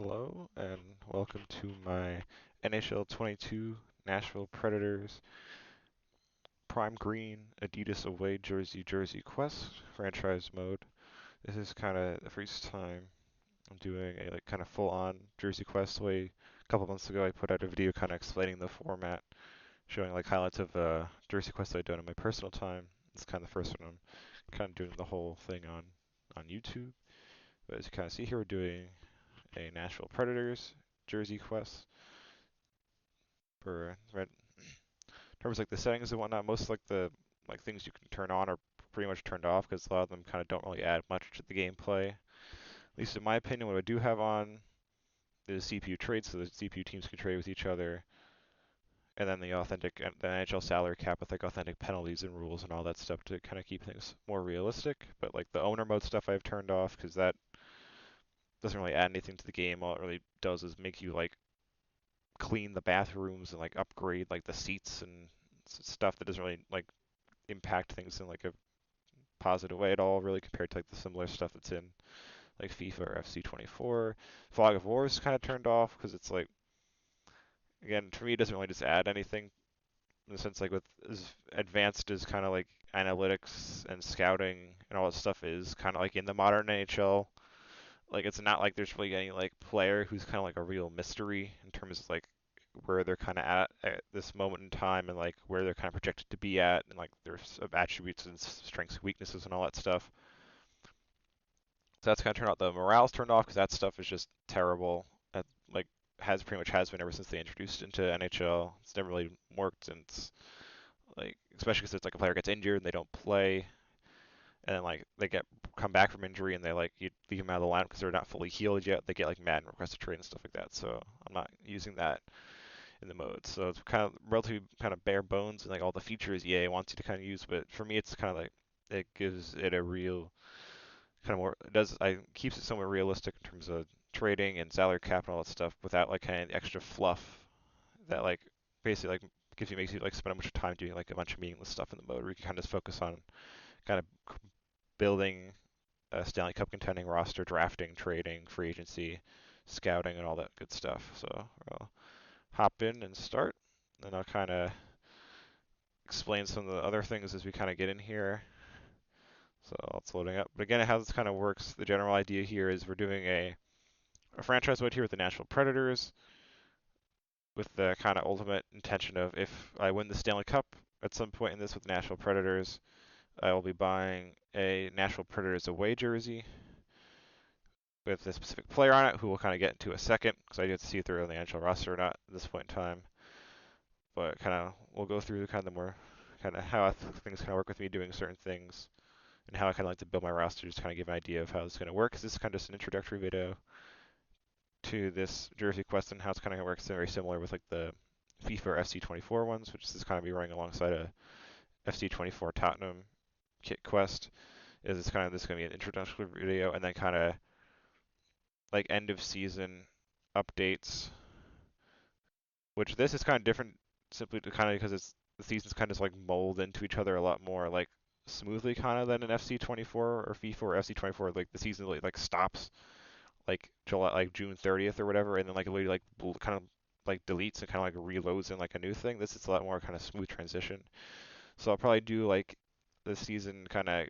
Hello, and welcome to my NHL 22 Nashville Predators Prime Green Adidas Away Jersey Quest franchise mode. This is kind of the first time I'm doing a kind of full-on Jersey Quest way. A couple months ago, I put out a video kind of explaining the format, showing highlights of Jersey Quest I've done in my personal time. It's kind of the first one I'm kind of doing the whole thing on YouTube. But as you kind of see here, we're doing a Nashville Predators Jersey Quest for red. In terms of the settings and whatnot, most the things you can turn on are pretty much turned off because a lot of them kind of don't really add much to the gameplay. At least in my opinion, what I do have on is CPU trades, so the CPU teams can trade with each other, and then the NHL salary cap with authentic penalties and rules and all that stuff to kind of keep things more realistic. But the owner mode stuff I've turned off because that doesn't really add anything to the game. All it really does is make you clean the bathrooms and upgrade the seats and stuff that doesn't really impact things in a positive way at all, really, compared to the similar stuff that's in FIFA or FC24. Fog of War is kind of turned off because it's again, to me, it doesn't really just add anything in the sense with as advanced as kind of analytics and scouting and all that stuff is kind of in the modern NHL. It's not there's really any player who's kind of a real mystery in terms of where they're kind of at this moment in time and where they're kind of projected to be at and their attributes and strengths and weaknesses and all that stuff. So that's kind of turned out. The morale's turned off because that stuff is just terrible. At, has pretty much has been ever since they introduced it into NHL. It's never really worked, and it's especially because it's a player gets injured and they don't play, and then they get come back from injury and they you leave them out of the lineup because they're not fully healed yet. They get mad and request a trade and stuff like that. So I'm not using that in the mode. So it's kind of relatively kind of bare bones and all the features EA wants you to kind of use, but for me it's kind of it gives it a real kind of more it does I keeps it somewhat realistic in terms of trading and salary cap and all that stuff without kind of the extra fluff that basically gives you makes you spend a bunch of time doing a bunch of meaningless stuff in the mode where you can kind of just focus on kind of building a Stanley Cup contending roster, drafting, trading, free agency, scouting, and all that good stuff. So I'll hop in and start, and I'll kind of explain some of the other things as we kind of get in here. So it's loading up. But again, how this kind of works, the general idea here is we're doing a franchise mode here with the Nashville Predators with the kind of ultimate intention of if I win the Stanley Cup at some point in this with the Nashville Predators, I will be buying a Nashville Predators away jersey with a specific player on it who we'll kind of get into a second because I get to see if they're on the NHL roster or not at this point in time. But kind of we'll go through kind of the more kind of how things kind of work with me doing certain things and how I kind of like to build my roster, just kind of give an idea of how it's going to work. Because this is kind of just an introductory video to this Jersey Quest and how it's kind of works. Very similar with the FIFA or FC24 ones, which is kind of be running alongside a FC24 Tottenham kit quest. Is it's kind of this going to be an introductory video and then kind of end of season updates, which this is kind of different simply to kind of because it's the seasons kind of just mold into each other a lot more smoothly kind of than an FC24 or FIFA or FC24 the season stops July June 30th or whatever and then literally kind of deletes and kind of reloads in a new thing. This is a lot more kind of smooth transition. So I'll probably do the season kind of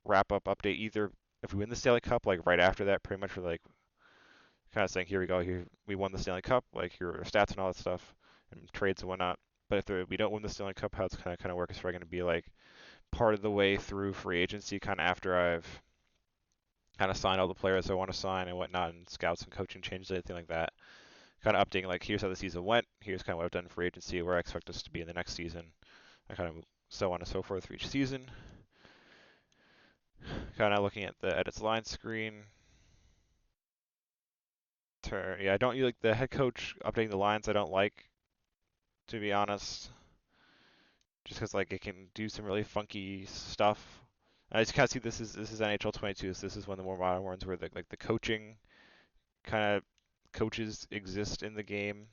wrap up update either if we win the Stanley Cup right after that pretty much for kind of saying here we go, here we won the Stanley Cup, here are stats and all that stuff and trades and whatnot. But if we don't win the Stanley Cup, how it's kind of work is probably going to be part of the way through free agency, kind of after I've kind of signed all the players I want to sign and whatnot, and scouts and coaching changes, anything like that. Kind of updating here's how the season went, here's kind of what I've done in free agency, where I expect us to be in the next season, and kind of so on and so forth for each season. Kind of looking at the edits line screen. Yeah, I don't like the head coach updating the lines. I don't like, to be honest, just because it can do some really funky stuff. I just kind of see this is NHL 22. So this is one of the more modern ones where the coaching kind of coaches exist in the game.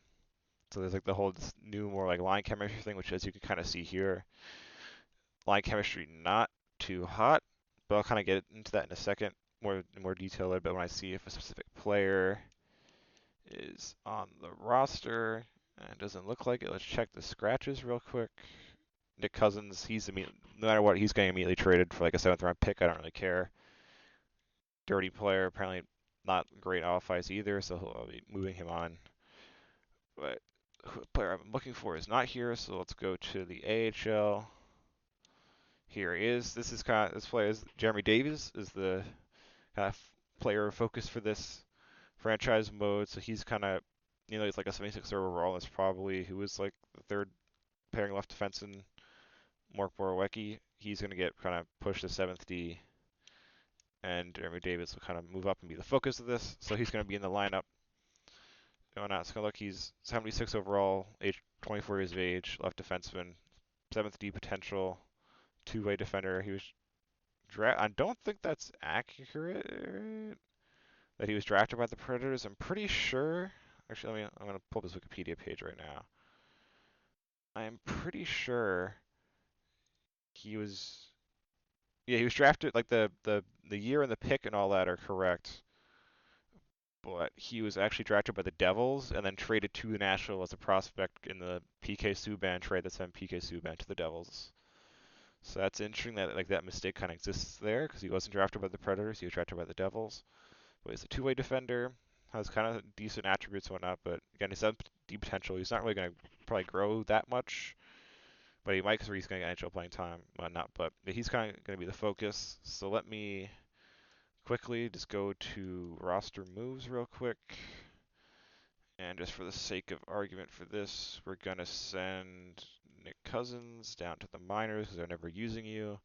So there's the whole new more line chemistry thing, which as you can kind of see here, line chemistry not too hot, but I'll kind of get into that in a second, more in more detail a little bit when I see if a specific player is on the roster. And it doesn't look like it. Let's check the scratches real quick. Nick Cousins, no matter what, he's getting immediately traded for like a 7th round pick. I don't really care. Dirty player, apparently not great off ice either, so I'll be moving him on. But the player I'm looking for is not here, so let's go to the AHL. Here he is. This player is Jeremy Davies is the kind of player focus for this franchise mode. So he's kind of, he's like a 76 overall. That's probably who was like the third pairing left defenseman, Mark Borowiecki. He's going to get kind of pushed to 7th D, and Jeremy Davies will kind of move up and be the focus of this. So he's going to be in the lineup. Going out, it's going to look, he's 76 overall, 24 years of age, left defenseman, 7th D potential, two-way defender. He was I don't think that's accurate. That he was drafted by the Predators. I'm pretty sure. Actually, I'm going to pull this Wikipedia page right now. I am pretty sure he was. Yeah, he was drafted. Like the year and the pick and all that are correct. But he was actually drafted by the Devils and then traded to Nashville as a prospect in the PK Subban trade that sent PK Subban to the Devils. So that's interesting that like that mistake kind of exists there because he wasn't drafted by the Predators. He was drafted by the Devils. But he's a two-way defender, has kind of decent attributes and whatnot. But again, he's deep potential. He's not really going to probably grow that much, but he might because he's going to get NHL playing time and whatnot. But he's kind of going to be the focus. So let me quickly just go to roster moves real quick. And just for the sake of argument for this, we're going to send Nick Cousins down to the minors because they're never using you.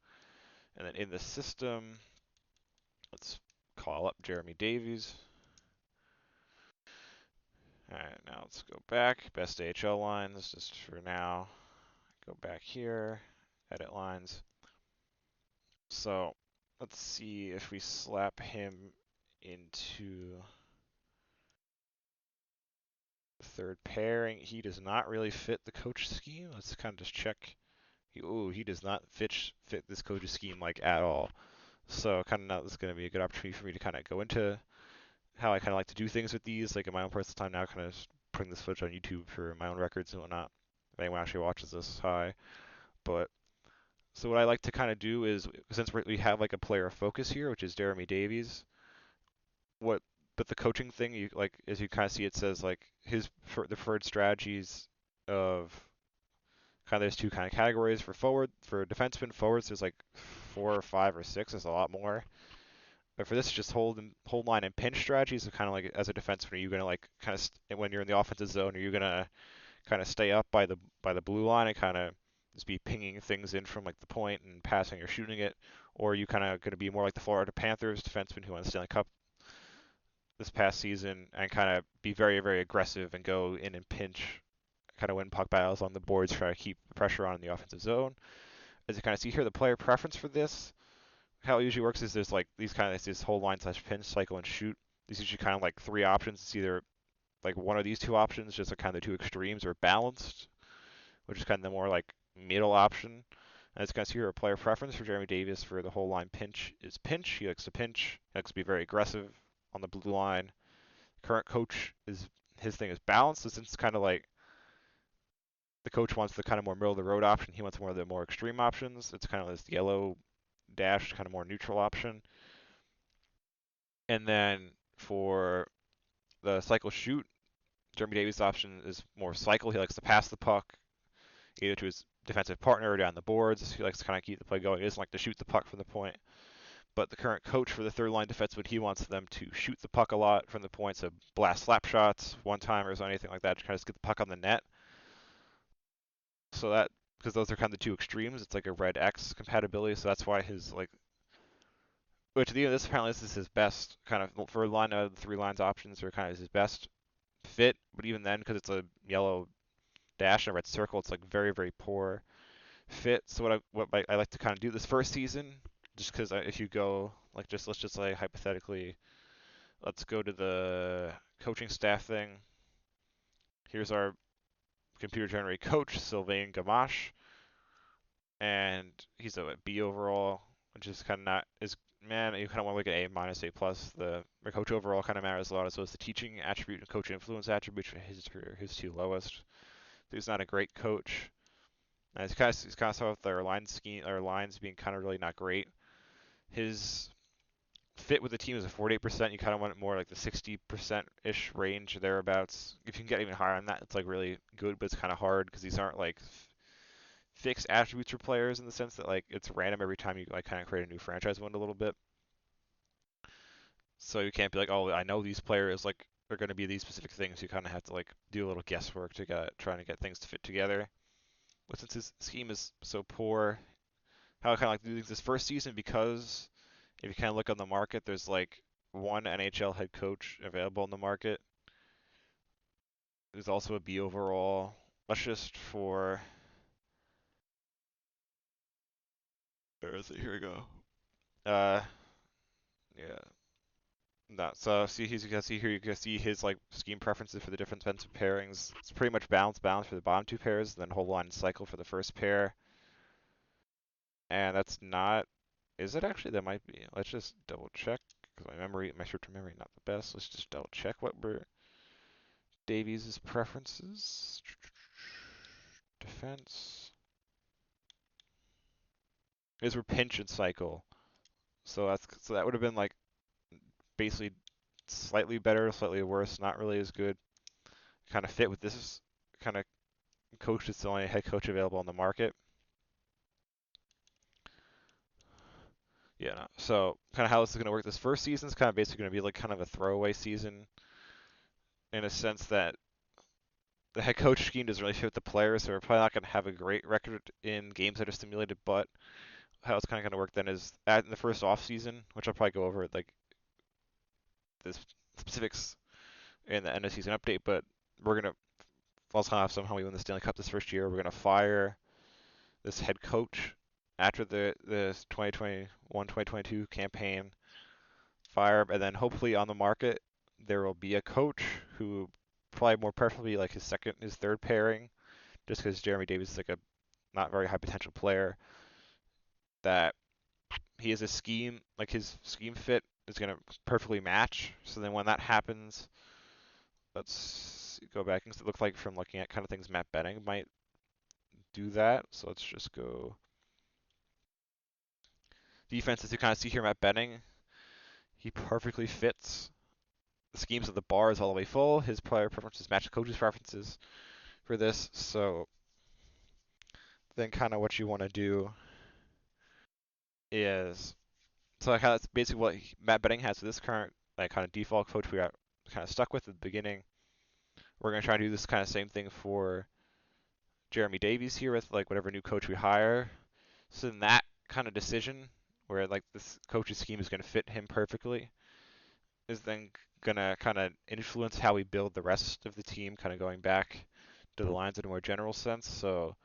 And then in the system, let's call up Jeremy Davies. Alright, now let's go back. Best AHL lines, just for now. Go back here, edit lines. So, let's see if we slap him into third pairing. He does not really fit the coach scheme. Let's kind of just check. He does not fit this coach's scheme like at all. So kind of now this is going to be a good opportunity for me to kind of go into how I kind of like to do things with these, like in my own personal time now, kind of putting this footage on YouTube for my own records and whatnot. If anyone actually watches this, hi. But so what I like to kind of do is, since we have like a player of focus here, which is Jeremy Davies, but the coaching thing, you like as you kind of see, it says like the preferred strategies of kind of there's two kind of categories for defensemen forwards. There's like 4 or 5 or 6. There's a lot more. But for this, just hold line and pinch strategies. So kind of like as a defenseman, are you gonna like kind of when you're in the offensive zone, are you gonna kind of stay up by the blue line and kind of just be pinging things in from like the point and passing or shooting it, or are you kind of going to be more like the Florida Panthers defenseman who won the Stanley Cup this past season and kind of be very, very aggressive and go in and pinch, kind of win puck battles on the boards, try to keep the pressure on in the offensive zone. As you kind of see here, the player preference for this, how it usually works is there's like this whole line slash pinch, cycle, and shoot. These usually kind of like 3 options. It's either like one of these 2 options, just like kind of the 2 extremes, or balanced, which is kind of the more like middle option. And as you can see here, a player preference for Jeremy Davies for the whole line pinch is pinch. He likes to pinch. He likes to be very aggressive on the blue line. Current coach his thing is balance. So since it's kind of like the coach wants the kind of more middle of the road option, he wants more of the more extreme options. It's kind of this yellow dash, kind of more neutral option. And then for the cycle shoot, Jeremy Davies' option is more cycle. He likes to pass the puck either to his defensive partner or down the boards. He likes to kind of keep the play going. He doesn't like to shoot the puck from the point. But the current coach for the third line defenseman, he wants them to shoot the puck a lot from the points of blast slap shots, one timers, or anything like that to kind of get the puck on the net. So that, because those are kind of the 2 extremes, it's like a red X compatibility. So that's why his like, which this apparently this is his best kind of for line of the 3 lines options are kind of his best fit. But even then, because it's a yellow dash and a red circle, it's like very, very poor fit. So what I like to kind of do this first season, just because if you go like let's just say hypothetically, let's go to the coaching staff thing. Here's our computer generated coach, Sylvain Gamache, and he's a B overall, which is kind of not man, you kind of want to look at A minus, A plus. The coach overall kind of matters a lot, as well as the teaching attribute and coach influence attribute, which are his two lowest. He's not a great coach. And he's kind of saw with their line scheme, or lines being kind of really not great. His fit with the team is a 48%. You kind of want it more like the 60% ish range thereabouts. If you can get even higher on that, it's like really good, but it's kind of hard because these aren't like fixed attributes for players in the sense that like it's random every time you like kind of create a new franchise one a little bit. So you can't be like, oh, I know these players like are going to be these specific things. You kind of have to like do a little guesswork to get trying to get things to fit together. But since his scheme is so poor, how I kind of like to do this first season because if you kind of look on the market, there's like one NHL head coach available in the market. There's also a B overall. Let's just for where is it? Here we go. Uh, yeah. No, so see you can see here you can see his like scheme preferences for the different defensive pairings. It's pretty much balance for the bottom two pairs, then whole line cycle for the first pair. And that's not, is it actually? That might be. Let's just double check because my short-term memory not the best. Let's just double check what were Davies' preferences. Defense. His were pinch and cycle. So that would have been like basically slightly better, slightly worse, not really as good. Kind of fit with this kind of coach that's the only head coach available on the market. Yeah, no. So kind of how this is going to work. This first season is kind of basically going to be like kind of a throwaway season in a sense that the head coach scheme doesn't really fit with the players, so we're probably not going to have a great record in games that are simulated. But how it's kind of going to work then is in the first off season, which I'll probably go over like the specifics in the end of season update. But we're going to also have somehow we win the Stanley Cup this first year. We're going to fire this head coach after the 2021-2022 campaign. Fire, and then hopefully on the market there will be a coach who probably more preferably like his third pairing, just because Jeremy Davies is like a not very high potential player. That he has a scheme, like his scheme fit is going to perfectly match. So then when that happens, let's go back and look like from looking at kind of things Matt Benning might do that. So let's just go defenses. You kind of see here Matt Benning, he perfectly fits the schemes of the bar is all the way full. His player preferences match the coach's preferences for this. So then kind of what you want to do is so like that's basically what Matt Benning has for this current like kind of default coach we got kind of stuck with at the beginning. We're gonna try to do this kind of same thing for Jeremy Davies here with like whatever new coach we hire. So then that kind of decision where like this coach's scheme is gonna fit him perfectly is then gonna kind of influence how we build the rest of the team, kind of going back to the lines in a more general sense. So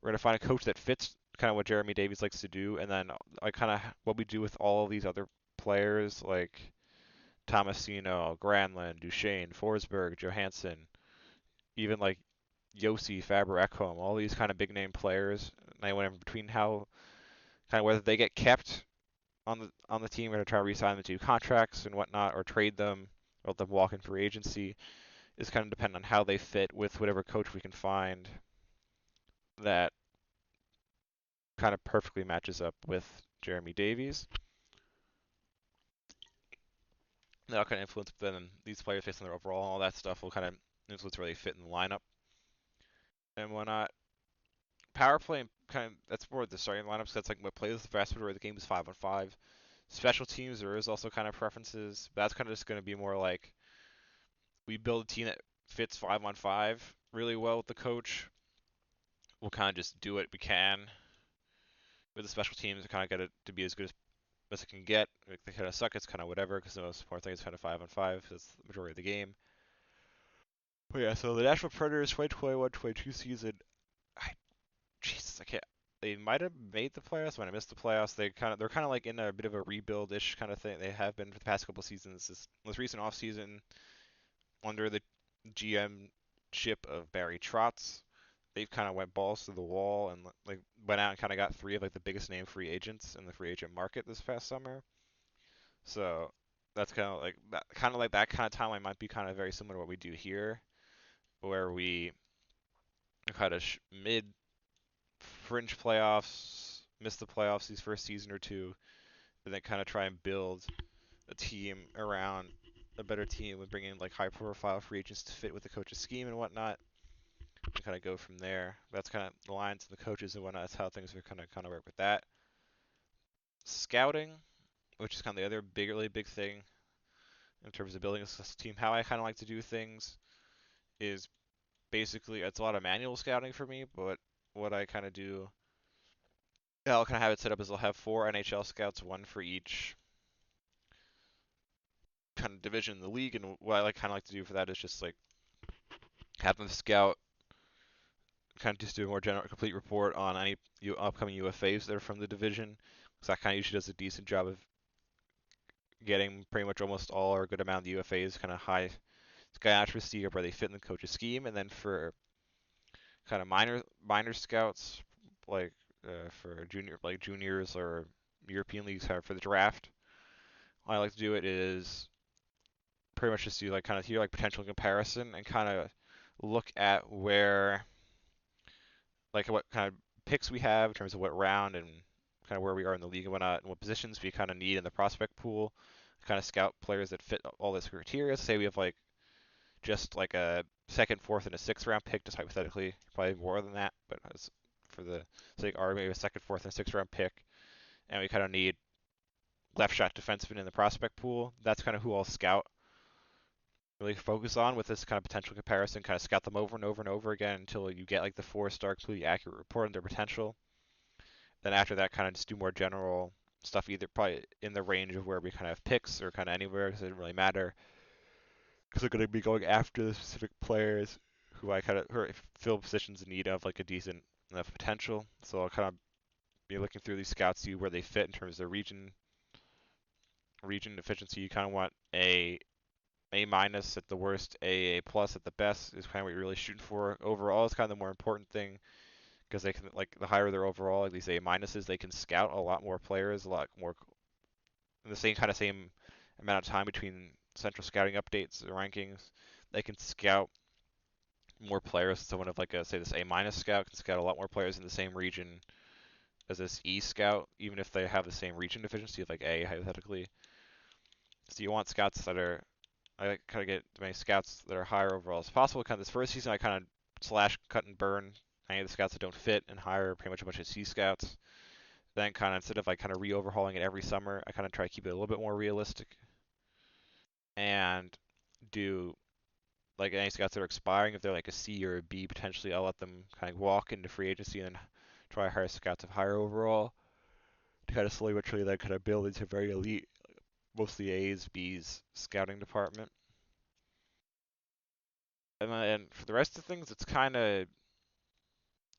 we're gonna find a coach that fits kind of what Jeremy Davies likes to do, and then I kind of what we do with all of these other players like Tomasino, Granlund, Duchesne, Forsberg, Johansson, even like Yossi, Faber, Ekholm, all these kind of big name players. And I went in between how kind of whether they get kept on the team or to try to re-sign them to contracts and whatnot, or trade them, or let them walk in free agency, is kind of dependent on how they fit with whatever coach we can find that kind of perfectly matches up with Jeremy Davies. That'll kind of influence then these players based on their overall and all that stuff will kind of influence where they fit in the lineup and whatnot. Power play kind of that's more the starting lineups. That's like what plays the vast majority of the game is 5-on-5. Special teams there is also kind of preferences, but that's kind of just going to be more like we build a team that fits 5-on-5 really well with the coach. We'll kind of just do what we can with the special teams. We kind of get it to be as good as it can get. If they kind of suck, it's kind of whatever because the most important thing is kind of 5-on-5. That's the majority of the game. But yeah, so the Nashville Predators 2021-22 season, Jesus, I can't. They might have made the playoffs when I missed the playoffs. They're kind of like in a bit of a rebuild-ish kind of thing. They have been for the past couple seasons. This most recent offseason under the GM ship of Barry Trotz, they've kind of went balls to the wall and like went out and kind of got three of like the biggest name free agents in the free agent market this past summer. So that's kind of like that kind of timeline might be kind of very similar to what we do here, where we kind of mid fringe playoffs, miss the playoffs these first season or two, and then kind of try and build a team around a better team with bringing like high profile free agents to fit with the coach's scheme and whatnot, and kind of go from there. That's kind of the lines and the coaches and whatnot. That's how things are kind of work with that. Scouting, which is kind of the other really big thing in terms of building a team. How I kind of like to do things is basically it's a lot of manual scouting for me, but what I kind of do, I'll kind of have it set up as I'll have four NHL scouts, one for each kind of division in the league, and what I like kind of like to do for that is just like have them scout, kind of just do a more general, complete report on any upcoming UFAs that are from the division, because that kind of usually does a decent job of getting pretty much almost all or a good amount of the UFAs kind of high sky accuracy of where they fit in the coach's scheme, and then for kind of minor scouts like for juniors or European leagues for the draft. How I like to do it is pretty much just do like kind of hear like potential comparison and kind of look at where like what kind of picks we have in terms of what round and kind of where we are in the league and whatnot, and what positions we kind of need in the prospect pool. Kind of scout players that fit all this criteria. Say we have like just like a second, fourth, and a sixth round pick, just hypothetically, probably more than that, but as for the sake, or maybe a second, fourth, and sixth round pick, and we kind of need left shot defenseman in the prospect pool. That's kind of who I'll scout, really focus on with this kind of potential comparison, kind of scout them over and over and over again until you get like the 4-star completely accurate report on their potential. Then after that, kind of just do more general stuff, either probably in the range of where we kind of have picks or kind of anywhere, because it doesn't really matter, because they're going to be going after the specific players who I kind of fill positions in need of like a decent enough potential. So I'll kind of be looking through these scouts, see where they fit in terms of their region efficiency. You kind of want A minus at the worst, A plus at the best is kind of what you're really shooting for. Overall is kind of the more important thing, because they can, like, the higher their overall, like these A minuses, they can scout a lot more players, a lot more in the same amount of time between central scouting updates or rankings. They can scout more players. Someone of like a, say, this A minus scout can scout a lot more players in the same region as this E scout, even if they have the same region efficiency of like A hypothetically. So you want scouts that are, I kind of get as many scouts that are higher overall as possible. Kind of this first season, I kind of slash, cut, and burn any of the scouts that don't fit and hire pretty much a bunch of C scouts. Then kind of instead of like kind of re-overhauling it every summer, I kind of try to keep it a little bit more realistic and do like any scouts that are expiring, if they're like a C or a B, potentially I'll let them kind of walk into free agency and then try to hire scouts of higher overall to kind of slowly but surely then kind of build into a very elite, mostly A's, B's scouting department. And then for the rest of things, it's kind of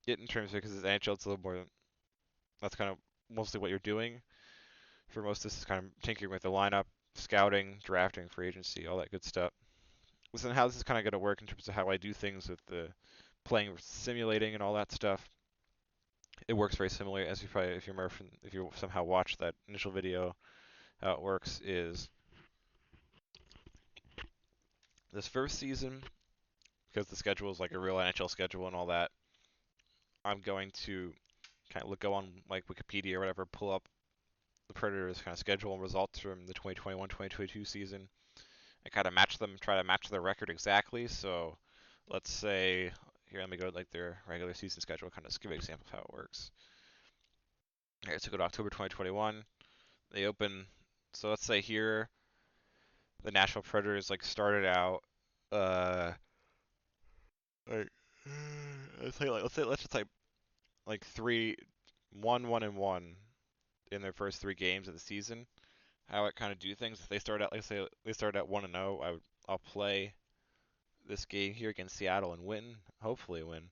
it in terms of, because it's NHL, it's a little more. That's kind of mostly what you're doing. For most, this is kind of tinkering with the lineup, scouting, drafting, free agency, all that good stuff. Listen, how this is kind of going to work in terms of how I do things with the playing, simulating, and all that stuff. It works very similar, as you probably, if you somehow watch that initial video. How it works is this first season, because the schedule is like a real NHL schedule and all that. I'm going to kind of go on like Wikipedia or whatever, pull up the Predators' kind of schedule and results from the 2021-2022 season, and kind of match them, try to match their record exactly. So let's say here, let me go to like their regular season schedule, kind of just give an example of how it works. All right, so go to October 2021. They open. So let's say here the Nashville Predators like started out like let's just like 3-1-1-1 in their first three games of the season. How I kind of do things. If they start out, like say they start at 1-0, I'll play this game here against Seattle and win, hopefully win.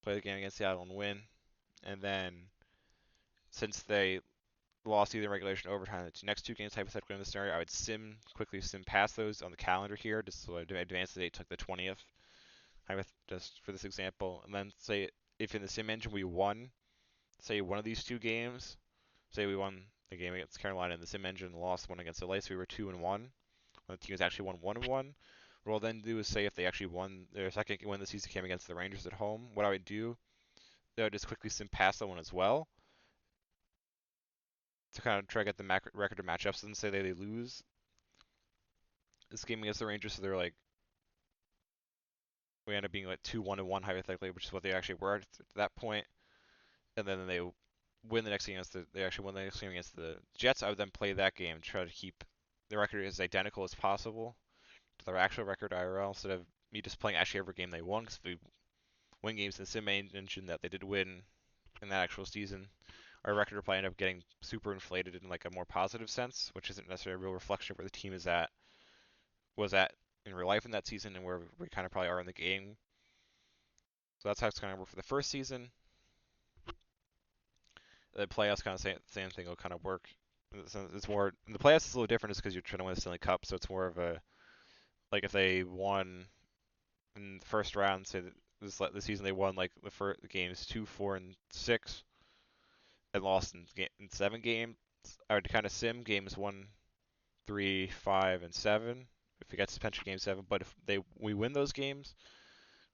Play the game against Seattle and win, and then since they lost either in regulation or overtime, the next two games hypothetically in this scenario, I would quickly sim past those on the calendar here, just so I advance the date to like the 20th. Just for this example, and then say if in the sim engine we won, say one of these two games, say we won a game against Carolina in the sim engine, and lost one against LA, so we were 2-1. When the team has actually won 1-1, what I'll then do is say if they actually won their second win the season came against the Rangers at home, what I would do, I would just quickly sim past that one as well to kind of try to get the record of matchups and say they lose this game against the Rangers, so they're like we end up being like 2-1-1 hypothetically, which is what they actually were at that point, and then they win the next game against they actually win the next game against the Jets. I would then play that game and try to keep the record as identical as possible to their actual record IRL instead of me just playing actually every game they won, because if we win games in the sim engine that they did win in that actual season, our record will probably end up getting super inflated in like a more positive sense, which isn't necessarily a real reflection of where the team was at in real life in that season and where we kind of probably are in the game. So that's how it's going to work for the first season. The playoffs kind of same thing will kind of work. It's more the playoffs is a little different just because you're trying to win the Stanley Cup, so it's more of a like if they won in the first round, say that this season they won like the first games 2, 4, and 6, and lost in 7 games. I would kind of sim games 1, 3, 5, and 7 if we get suspension game 7. But if we win those games,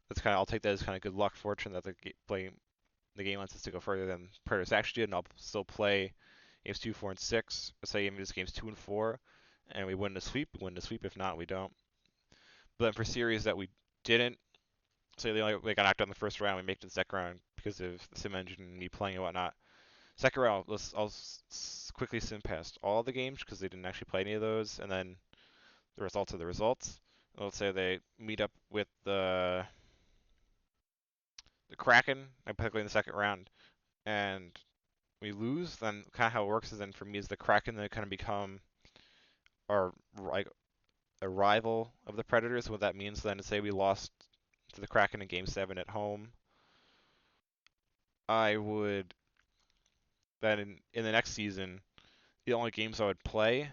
that's kind of I'll take that as kind of good luck, fortune that the game wants us to go further than Predators actually did, and I'll still play games 2, 4, and 6. Let's say even just games 2 and 4, and we win the sweep. We win the sweep. If not, we don't. But then for series that we didn't, say they got knocked out in the first round, we make it to the second round because of the sim engine and me playing and whatnot. Second round, I'll quickly sim past all the games because they didn't actually play any of those, and then the results are the results. Let's say they meet up with the Kraken, hypothetically in the second round, and we lose. Then kind of how it works is then for me is the Kraken then kind of become our like a rival of the Predators. What that means then is say we lost to the Kraken in Game 7 at home. I would then in the next season, the only games I would play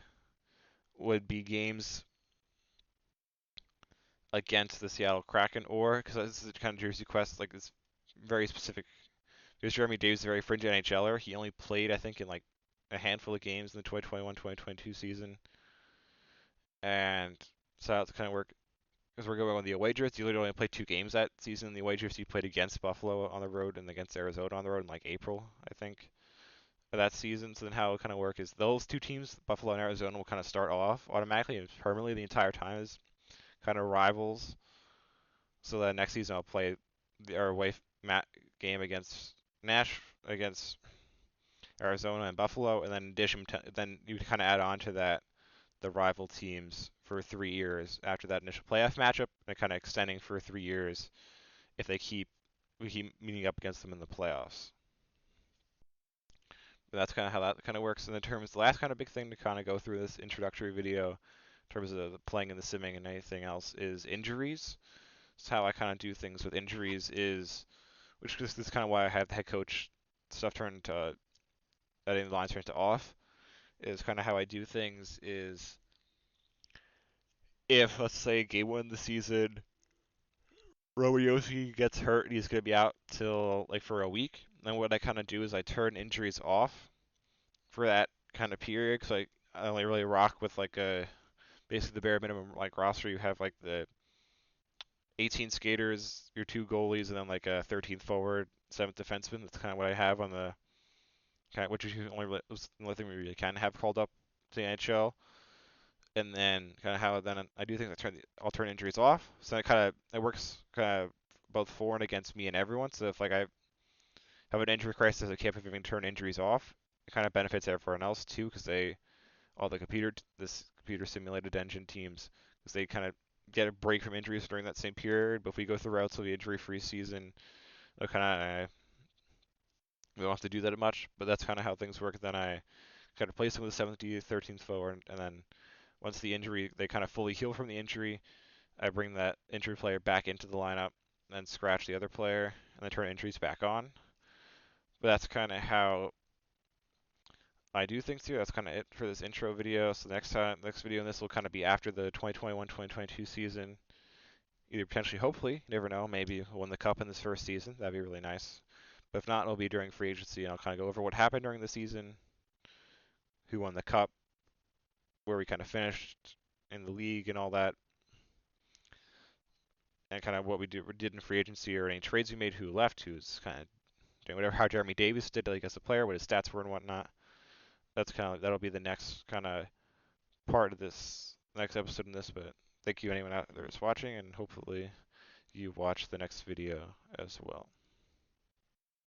would be games against the Seattle Kraken, or because this is kind of Jersey Quest, like this very specific. Because Jeremy Davis is a very fringe NHLer. He only played, I think, in like a handful of games in the 2021-2022 season, and so that's kind of work. Because we're going with the away jerseys, you literally only played 2 games that season. The away jersey you played against Buffalo on the road and against Arizona on the road in like April, I think, of that season. So then how it kind of work is those 2 teams, Buffalo and Arizona, will kind of start off automatically and permanently the entire time as kind of rivals. So that next season I'll play our away game against against Arizona and Buffalo, and then in addition then you kind of add on to that the rival teams for 3 years after that initial playoff matchup, and kind of extending for 3 years if we keep meeting up against them in the playoffs. But that's kind of how that kind of works. And in terms, the last kind of big thing to kind of go through this introductory video, in terms of the playing and the simming and anything else, is injuries. So how I kind of do things with injuries is, which is kind of why I have the head coach stuff turned to, editing the lines turned to off, is kind of how I do things is if, let's say, game 1 of the season, Robiossi gets hurt and he's going to be out till like for a week, then what I kind of do is I turn injuries off for that kind of period, because I only really rock with like a basically the bare minimum like roster. You have like the 18 skaters, your 2 goalies, and then like a 13th forward, 7th defenseman. That's kind of what I have on the kind of, which is the only thing we really can have called up to the NHL. And then kind of how then I do things. I'll turn injuries off. So it works kind of both for and against me and everyone. So if like I have an injury crisis, I can't even turn injuries off. It kind of benefits everyone else too, because all the computer simulated engine teams, because they kind of get a break from injuries during that same period. But if we go through relatively injury-free season, they'll kind of we don't have to do that much. But that's kind of how things work. Then I kind of place them with the 7th, 13th forward, and then once the injury, they kind of fully heal from the injury, I bring that injured player back into the lineup, then scratch the other player, and then turn injuries back on. But that's kind of how I do things too. That's kind of it for this intro video. So next video in this will kind of be after the 2021-2022 season. Either potentially, hopefully, you never know, maybe we'll win the cup in this first season. That'd be really nice. But if not, it'll be during free agency, and I'll kind of go over what happened during the season, who won the cup, where we kind of finished in the league and all that, and kind of what we did in free agency or any trades we made, who left, who's kind of doing whatever, how Jeremy Davis did like as a player, what his stats were and whatnot. That's kind of that'll be the next kind of part of this next episode in this. But thank you anyone out there that's watching, and hopefully you watch the next video as well.